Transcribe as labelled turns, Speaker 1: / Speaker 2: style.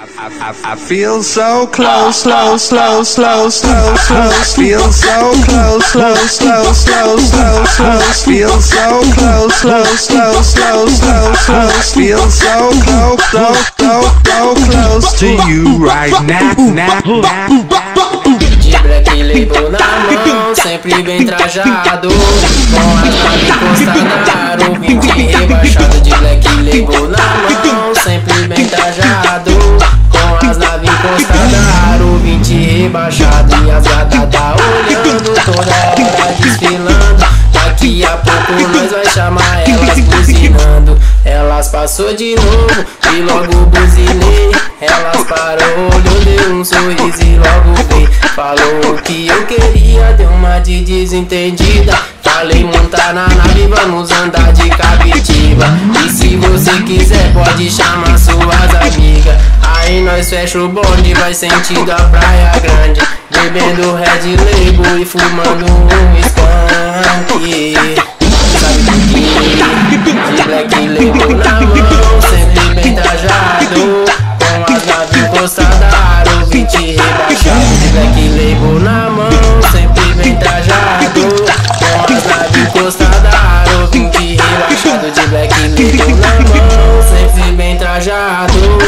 Speaker 1: I feel so close, slow, slow, slow, slow, slow. Feel so close, slow, slow, slow, slow, slow. Feel so close, slow, slow, slow, slow, slow. Feel so close, so, so, so close to you right now, now, now.
Speaker 2: De Black Label na mão, sempre bem trajado, com as naves encostadas, ouvinte rebaixado. De Black Label na mão, sempre bem trajado, com as naves encostadas, ouvinte rebaixado. E as gatas tá olhando toda hora desfilando. Daqui a pouco nós vai chamar elas buzinando. Elas passou de novo e logo buzinei. Elas parou, olhou, deu um sorriso e logo veio. Falou o que eu queria, deu uma de desentendida. Falei montar na nave, vamos andar de captiva. E se você quiser pode chamar suas amigas. Aí nós fecha o bonde, vai sentido a Praia Grande, bebendo Red Label e fumando um skunk. Sabe por quê? De Black Label na mão, sempre bem trajado, com as naves encostadas, ouvinte rebaixado. De Black Label na mão, sempre bem trajado, com as naves encostadas, ouvinte rebaixado. De Black Label na mão, sempre bem trajado,